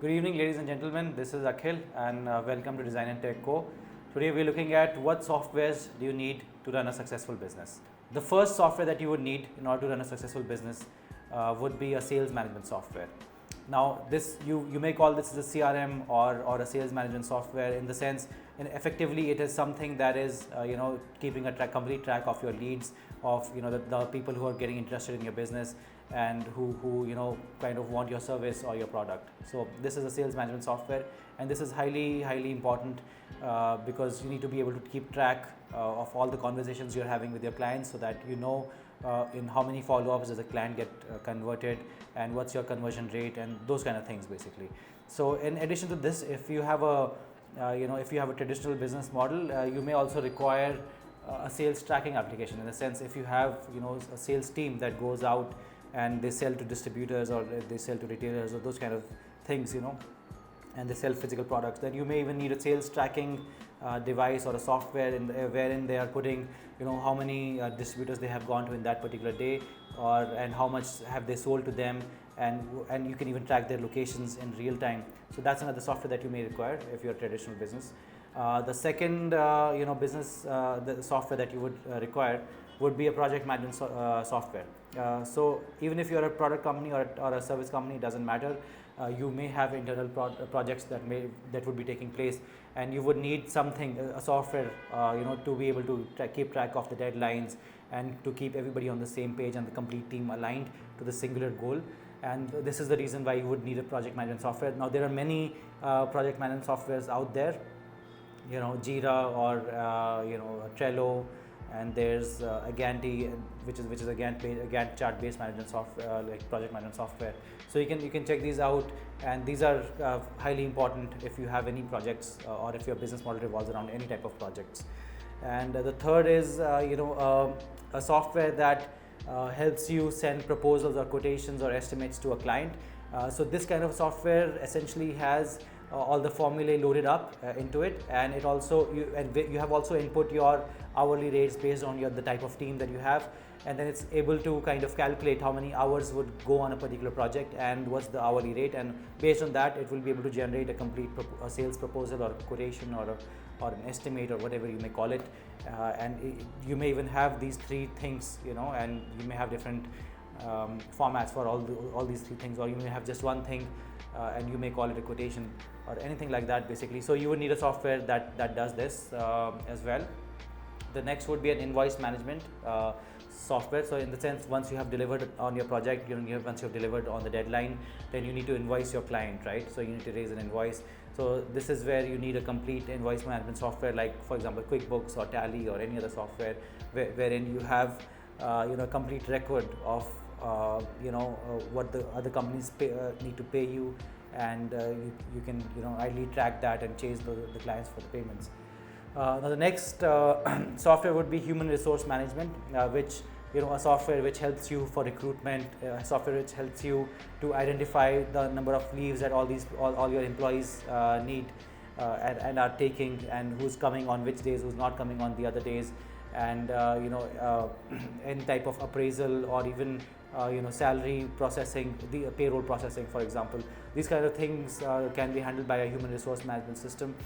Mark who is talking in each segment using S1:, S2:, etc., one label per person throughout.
S1: Good evening, ladies and gentlemen. This is Akhil, and welcome to Design and Tech Co. Today, we're looking at what softwares do you need to run a successful business. The first software that you would need in order to run a successful business would be a sales management software. Now, this you may call this as a CRM or a sales management software in the sense, and effectively, it is something that is keeping a complete track of your leads, of the people who are getting interested in your business and who kind of want your service or your product. So this is a sales management software, and this is highly important because you need to be able to keep track of all the conversations you're having with your clients, so that in how many follow-ups does a client get converted, and what's your conversion rate, and those kind of things basically. So in addition to this, if you have a traditional business model, you may also require a sales tracking application, in the sense, if you have a sales team that goes out and they sell to distributors, or they sell to retailers, or those kind of things, and they sell physical products, then you may even need a sales tracking device or a software wherein they are putting how many distributors they have gone to in that particular day, and how much have they sold to them, and you can even track their locations in real time. So that's another software that you may require if you're a traditional business. The second business the software that you would require would be a project management software. So even if you're a product company or a service company, it doesn't matter. You may have internal projects that would be taking place, and you would need a software to be able to keep track of the deadlines, and to keep everybody on the same page and the complete team aligned to the singular goal. And this is the reason why you would need a project management software. Now, there are many project management softwares out there, Jira or Trello, and there's Aganti, which is a Gantt chart based management software, like project management software. So you can check these out, and these are highly important if you have any projects, or if your business model revolves around any type of projects. And the third is a software that helps you send proposals or quotations or estimates to a client. So this kind of software essentially has all the formulae loaded up into it, and it also you have also input your hourly rates based on the type of team that you have, and then it's able to kind of calculate how many hours would go on a particular project and what's the hourly rate, and based on that it will be able to generate a complete sales proposal or quotation or an estimate or whatever you may call it. You may even have these three things, and you may have different formats for all these three things, or you may have just one thing, and you may call it a quotation or anything like that basically. So you would need a software that does this as well. The next would be an invoice management software. So in the sense, once you have delivered on your project, once you have delivered on the deadline, then you need to invoice your client, right? So you need to raise an invoice. So this is where you need a complete invoice management software, like for example QuickBooks or Tally or any other software, wherein you have a complete record of what the other companies need to pay you, and you can ideally track that and chase the clients for the payments. Now the next software would be human resource management, which a software which helps you for recruitment, software which helps you to identify the number of leaves that all your employees need and are taking, and who's coming on which days, who's not coming on the other days, and any type of appraisal, or even salary processing, the payroll processing, for example. These kind of things can be handled by a human resource management system.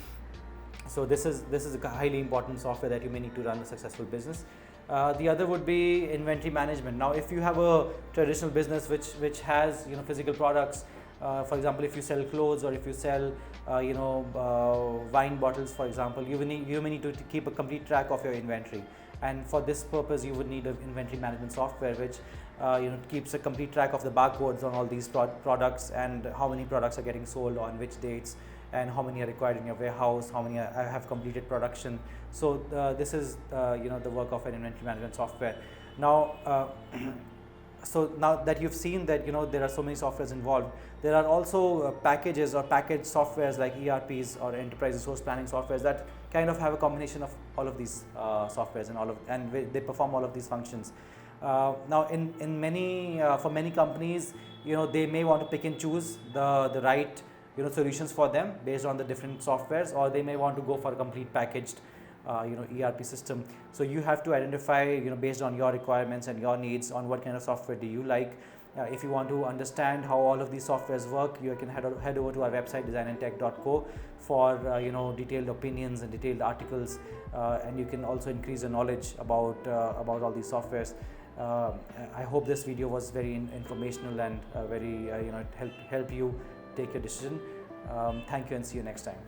S1: So this is a highly important software that you may need to run a successful business. The other would be inventory management. Now, if you have a traditional business which has physical products, for example, if you sell clothes, or if you sell wine bottles, for example, you may need to keep a complete track of your inventory. And for this purpose, you would need an inventory management software which keeps a complete track of the barcodes on all these products, and how many products are getting sold on which dates, and how many are required in your warehouse, how many have completed production. So this is the work of an inventory management software. Now, so now that you've seen that there are so many softwares involved, there are also packages or packaged softwares like ERPs or enterprise resource planning softwares that kind of have a combination of all of these softwares, and they perform all of these functions. Now, for many companies, they may want to pick and choose the right solutions for them based on the different softwares, or they may want to go for a complete packaged ERP system. So you have to identify based on your requirements and your needs on what kind of software do you like, If you want to understand how all of these softwares work, you can head over to our website designandtech.co for detailed opinions and detailed articles, and you can also increase your knowledge about all these softwares. I hope this video was very informational and very it help you take your decision. Thank you and see you next time.